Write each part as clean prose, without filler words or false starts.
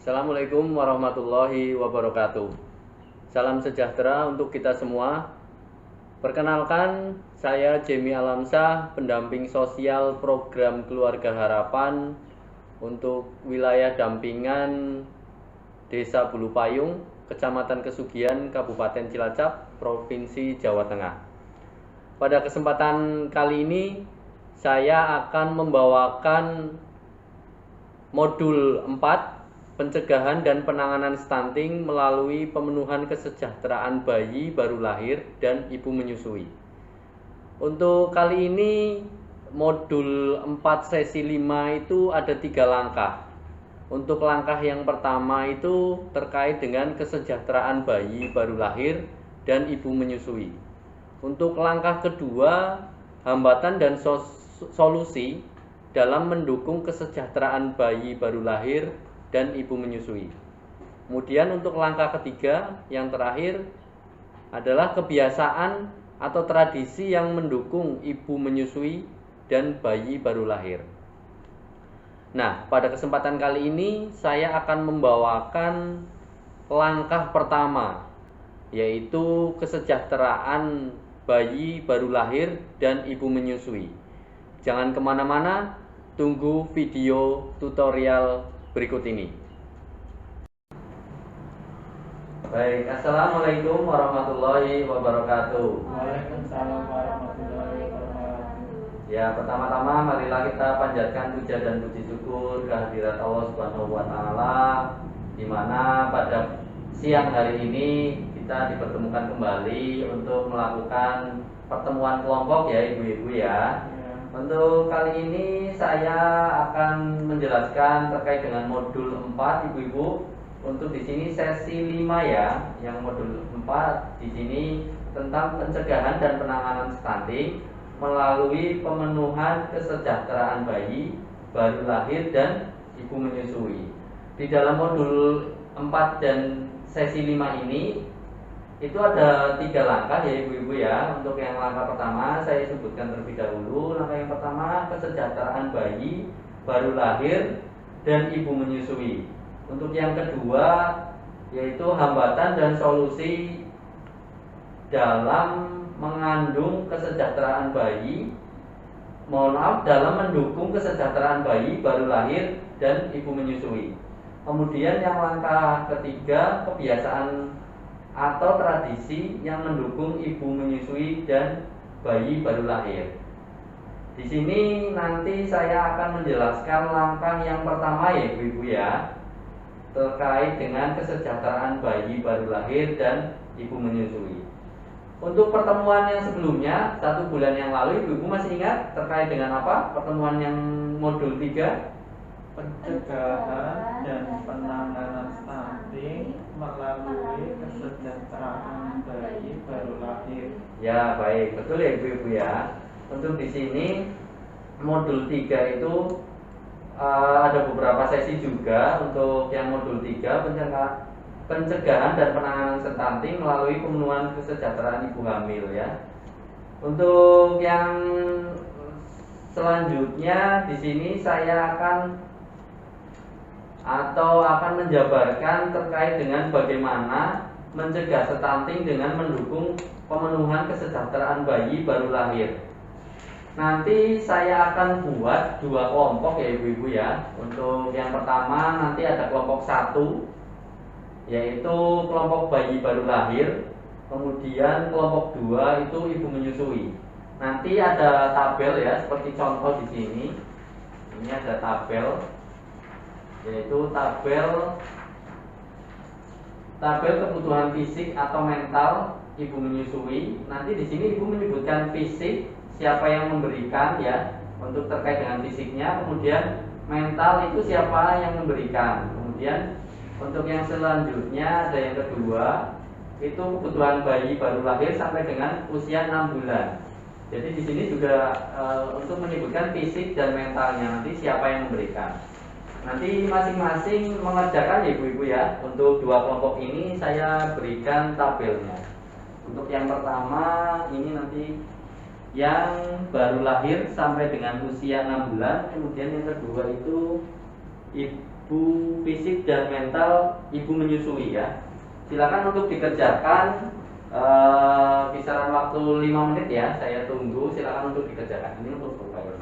Assalamualaikum warahmatullahi wabarakatuh. Salam sejahtera untuk kita semua. Perkenalkan, saya Jemi Alamsyah, pendamping sosial program Keluarga Harapan untuk wilayah dampingan Desa Bulu Payung, Kecamatan Kesugihan, Kabupaten Cilacap, Provinsi Jawa Tengah. Pada kesempatan kali ini, saya akan membawakan modul 4, pencegahan dan penanganan stunting melalui pemenuhan kesejahteraan bayi baru lahir dan ibu menyusui. Untuk kali ini modul 4 sesi 5 itu ada 3 langkah. Untuk langkah yang pertama itu terkait dengan kesejahteraan bayi baru lahir dan ibu menyusui. Untuk langkah kedua, hambatan dan solusi dalam mendukung kesejahteraan bayi baru lahir dan ibu menyusui. Kemudian untuk langkah ketiga yang terakhir adalah kebiasaan atau tradisi yang mendukung ibu menyusui dan bayi baru lahir. Nah, pada kesempatan kali ini saya akan membawakan langkah pertama, yaitu kesejahteraan bayi baru lahir dan ibu menyusui. Jangan kemana-mana, tunggu video tutorial berikut ini. Baik, assalamualaikum warahmatullahi wabarakatuh. Waalaikumsalam warahmatullahi wabarakatuh. Ya, pertama-tama marilah kita panjatkan puja dan puji syukur kehadirat Allah Subhanahu wa taala, di mana pada siang hari ini kita dipertemukan kembali untuk melakukan pertemuan kelompok ya ibu-ibu ya. Untuk kali ini saya akan menjelaskan terkait dengan modul 4 ibu-ibu. Untuk di sini sesi 5 ya. Yang modul 4 di sini tentang pencegahan dan penanganan stunting melalui pemenuhan kesejahteraan bayi baru lahir dan ibu menyusui. Di dalam modul 4 dan sesi 5 ini itu ada 3 langkah ya ibu-ibu ya. Untuk yang langkah pertama saya sebutkan terlebih dahulu. Langkah yang pertama, kesejahteraan bayi baru lahir dan ibu menyusui. Untuk yang kedua yaitu hambatan dan solusi dalam mengandung kesejahteraan bayi, dalam mendukung kesejahteraan bayi baru lahir dan ibu menyusui. Kemudian yang langkah ketiga, kebiasaan atau tradisi yang mendukung ibu menyusui dan bayi baru lahir. Di sini nanti saya akan menjelaskan langkah yang pertama ya ibu-ibu ya, terkait dengan kesejahteraan bayi baru lahir dan ibu menyusui. Untuk pertemuan yang sebelumnya 1 bulan yang lalu ibu-ibu masih ingat terkait dengan apa? Pertemuan yang modul 3, Pencegahan dan penanganan stunting melalui kesejahteraan bayi baru lahir. Ya, baik, betul ya ibu-ibu ya. Untuk di sini modul 3 itu ada beberapa sesi juga. Untuk yang modul 3, pencegahan dan penanganan stunting melalui pemenuhan kesejahteraan ibu hamil ya. Untuk yang selanjutnya di sini saya akan menjabarkan terkait dengan bagaimana mencegah stunting dengan mendukung pemenuhan kesejahteraan bayi baru lahir. Nanti saya akan buat 2 kelompok ya ibu-ibu ya. Untuk yang pertama nanti ada kelompok 1, yaitu kelompok bayi baru lahir. Kemudian kelompok 2 itu ibu menyusui. Nanti ada tabel ya, seperti contoh di sini. Ini ada tabel, yaitu tabel kebutuhan fisik atau mental ibu menyusui. Nanti di sini ibu menyebutkan fisik, siapa yang memberikan ya, untuk terkait dengan fisiknya. Kemudian mental itu siapa yang memberikan. Kemudian untuk yang selanjutnya ada yang kedua, itu kebutuhan bayi baru lahir sampai dengan usia 6 bulan. Jadi di sini juga untuk menyebutkan fisik dan mentalnya, nanti siapa yang memberikan. Nanti masing-masing mengerjakan ya ibu-ibu ya. Untuk 2 kelompok ini saya berikan tabelnya. Untuk yang pertama ini nanti yang baru lahir sampai dengan usia 6 bulan. Kemudian yang kedua itu ibu fisik dan mental ibu menyusui ya. Silakan untuk dikerjakan kisaran waktu 5 menit ya. Saya tunggu. Silakan untuk dikerjakan. Ini untuk profil.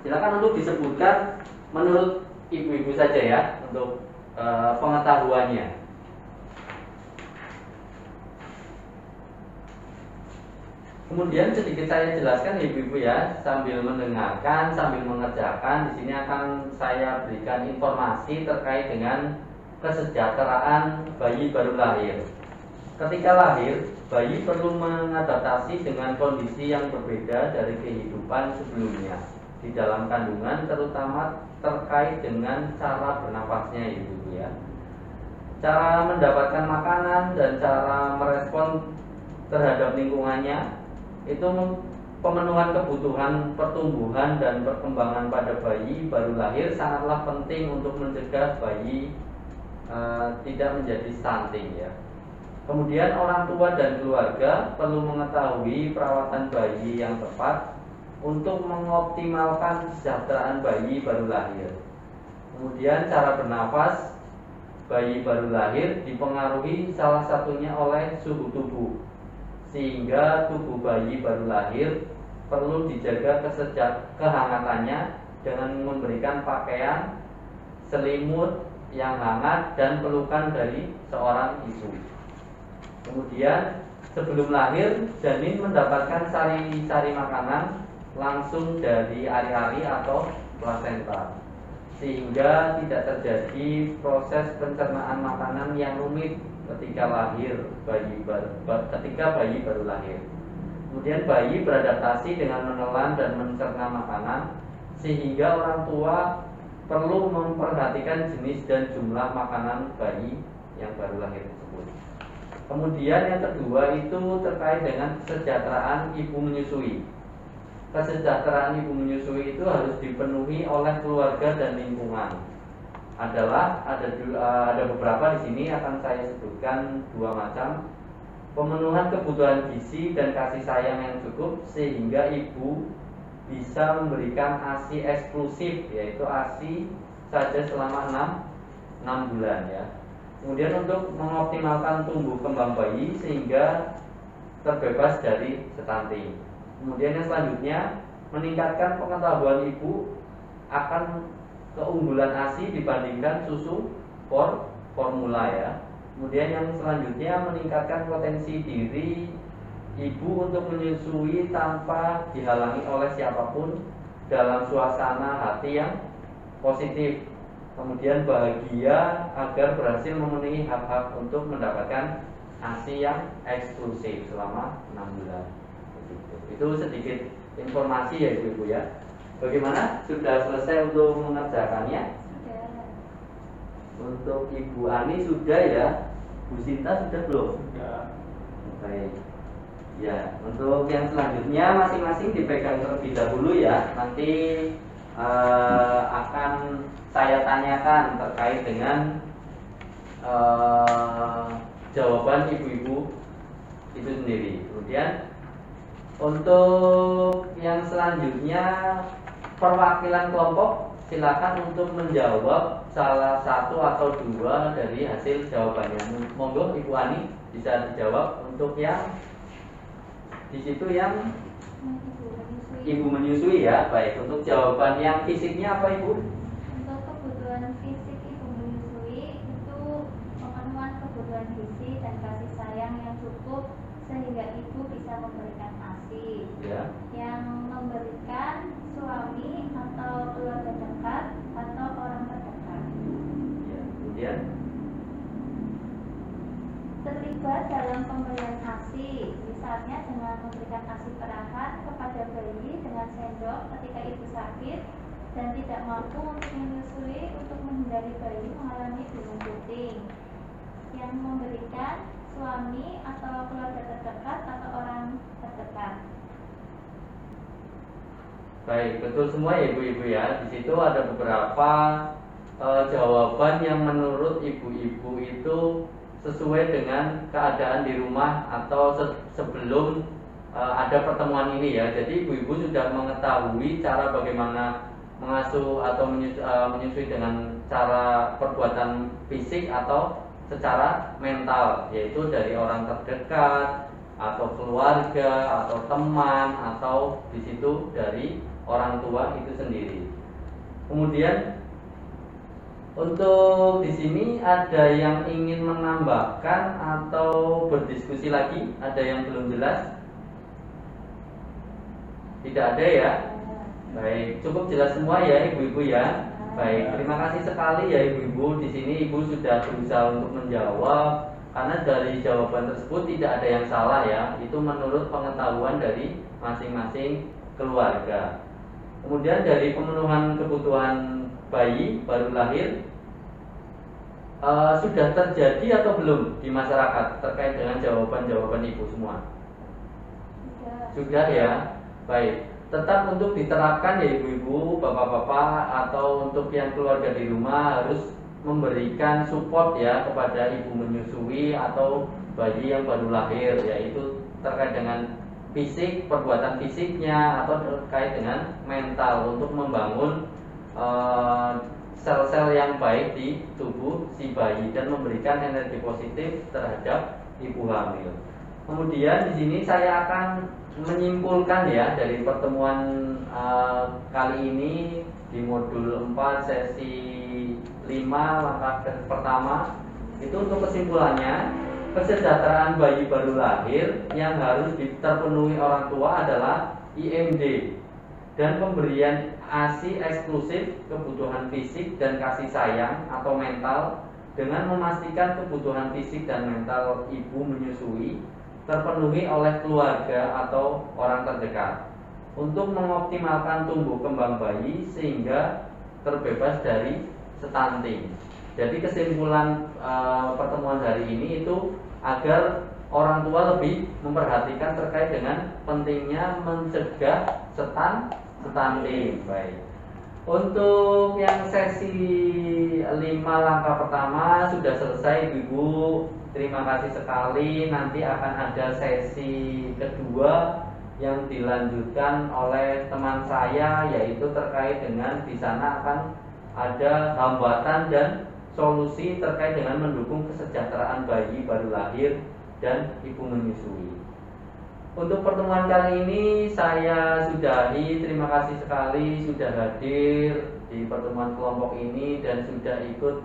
Silakan untuk disebutkan menurut ibu-ibu saja ya untuk pengetahuannya. Kemudian sedikit saya jelaskan ibu-ibu ya, sambil mendengarkan, sambil mengerjakan. Di sini akan saya berikan informasi terkait dengan kesejahteraan bayi baru lahir. Ketika lahir, bayi perlu mengadaptasi dengan kondisi yang berbeda dari kehidupan sebelumnya di dalam kandungan, terutama terkait dengan cara bernafasnya ibu-ibu ya. Cara mendapatkan makanan dan cara merespon terhadap lingkungannya, itu pemenuhan kebutuhan pertumbuhan dan perkembangan pada bayi baru lahir sangatlah penting untuk mencegah bayi tidak menjadi stunting ya. Kemudian orang tua dan keluarga perlu mengetahui perawatan bayi yang tepat untuk mengoptimalkan kesejahteraan bayi baru lahir. Kemudian cara bernafas bayi baru lahir dipengaruhi salah satunya oleh suhu tubuh, sehingga tubuh bayi baru lahir perlu dijaga kehangatannya dengan memberikan pakaian, selimut yang hangat dan pelukan dari seorang ibu. Kemudian sebelum lahir, janin mendapatkan sari-sari makanan langsung dari ari-ari atau plasenta, sehingga tidak terjadi proses pencernaan makanan yang rumit ketika bayi baru lahir. Kemudian bayi beradaptasi dengan menelan dan mencerna makanan, sehingga orang tua perlu memperhatikan jenis dan jumlah makanan bayi yang baru lahir tersebut. Kemudian yang kedua itu terkait dengan kesejahteraan ibu menyusui. Kesejahteraan ibu menyusui itu harus dipenuhi oleh keluarga dan lingkungan. Ada beberapa di sini akan saya sebutkan 2 macam. Pemenuhan kebutuhan gizi dan kasih sayang yang cukup sehingga ibu bisa memberikan ASI eksklusif, yaitu ASI saja selama 6 bulan ya. Kemudian untuk mengoptimalkan tumbuh kembang bayi sehingga terbebas dari stunting. Kemudian yang selanjutnya meningkatkan pengetahuan ibu akan keunggulan ASI dibandingkan susu formula ya. Kemudian yang selanjutnya meningkatkan potensi diri ibu untuk menyusui tanpa dihalangi oleh siapapun dalam suasana hati yang positif. Kemudian bahagia agar berhasil memenuhi hak-hak untuk mendapatkan ASI yang eksklusif selama 6 bulan. Itu sedikit informasi ya ibu-ibu ya. Bagaimana? Sudah selesai untuk mengerjakannya? Sudah. Untuk Ibu Ani sudah ya. Bu Sinta sudah belum? Sudah. Baik. Ya, untuk yang selanjutnya masing-masing dipegang terlebih dahulu ya. Nanti akan saya tanyakan terkait dengan jawaban ibu-ibu itu sendiri. Kemudian untuk yang selanjutnya perwakilan kelompok silakan untuk menjawab salah satu atau 2 dari hasil jawabannya. Monggo Ibu Ani bisa dijawab untuk yang di situ yang ibu menyusui ya. Baik, untuk jawaban yang fisiknya apa Ibu? Untuk kebutuhan fisik ibu menyusui itu pemenuhan kebutuhan gizi dan kasih sayang yang cukup sehingga ibu bisa memberikan ASI. Ya. Yang memberikan suami atau keluarga dekat atau orang terdekat. Ya. Kemudian Terlibat dalam pemberian ASI, misalnya dengan memberikan ASI perahan kepada bayi dengan sendok ketika ibu sakit dan tidak mampu untuk menyusui untuk menghindari bayi mengalami bingung puting. Yang memberikan suami atau keluarga terdekat atau orang terdekat. baik, betul semua ya ibu-ibu ya. Di situ ada beberapa jawaban yang menurut ibu-ibu itu sesuai dengan keadaan di rumah atau sebelum ada pertemuan ini ya. Jadi ibu-ibu sudah mengetahui cara bagaimana mengasuh atau menyusui dengan cara perbuatan fisik atau secara mental, yaitu dari orang terdekat atau keluarga atau teman atau di situ dari orang tua itu sendiri. Kemudian untuk di sini ada yang ingin menambahkan atau berdiskusi lagi? Ada yang belum jelas? Tidak ada ya? Baik, cukup jelas semua ya ibu-ibu ya. Baik, terima kasih sekali ya ibu-ibu. Di sini ibu sudah berusaha untuk menjawab, karena dari jawaban tersebut tidak ada yang salah ya. Itu menurut pengetahuan dari masing-masing keluarga. Kemudian dari pemenuhan kebutuhan bayi baru lahir, sudah terjadi atau belum di masyarakat terkait dengan jawaban-jawaban ibu semua? Sudah ya. Baik, tetap untuk diterapkan ya ibu-ibu, bapak-bapak, atau untuk yang keluarga di rumah harus memberikan support ya kepada ibu menyusui atau bayi yang baru lahir, yaitu terkait dengan fisik, perbuatan fisiknya, atau terkait dengan mental untuk membangun sel-sel yang baik di tubuh si bayi dan memberikan energi positif terhadap ibu hamil. Kemudian di sini saya akan menyimpulkan ya dari pertemuan kali ini di modul 4 sesi 5 langkah pertama. Itu untuk kesimpulannya, kesejahteraan bayi baru lahir yang harus terpenuhi orang tua adalah IMD dan pemberian ASI eksklusif, kebutuhan fisik dan kasih sayang atau mental, dengan memastikan kebutuhan fisik dan mental ibu menyusui terpenuhi oleh keluarga atau orang terdekat untuk mengoptimalkan tumbuh kembang bayi sehingga terbebas dari stunting. Jadi kesimpulan pertemuan hari ini itu agar orang tua lebih memperhatikan terkait dengan pentingnya mencegah stunting. Baik. Untuk yang sesi 5 langkah pertama sudah selesai Ibu. Terima kasih sekali. Nanti akan ada sesi kedua yang dilanjutkan oleh teman saya, yaitu terkait dengan di sana akan ada hambatan dan solusi terkait dengan mendukung kesejahteraan bayi baru lahir dan ibu menyusui. Untuk pertemuan kali ini saya sudahi. Terima kasih sekali sudah hadir di pertemuan kelompok ini dan sudah ikut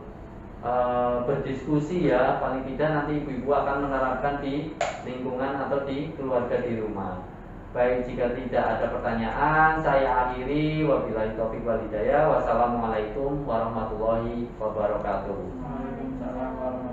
berdiskusi ya. Paling tidak nanti ibu-ibu akan menerapkan di lingkungan atau di keluarga di rumah. Baik, jika tidak ada pertanyaan saya akhiri. Wabillahi taufiq wal hidayah. Wassalamualaikum warahmatullahi wabarakatuh. Waalaikumsalam warahmatullahi wabarakatuh.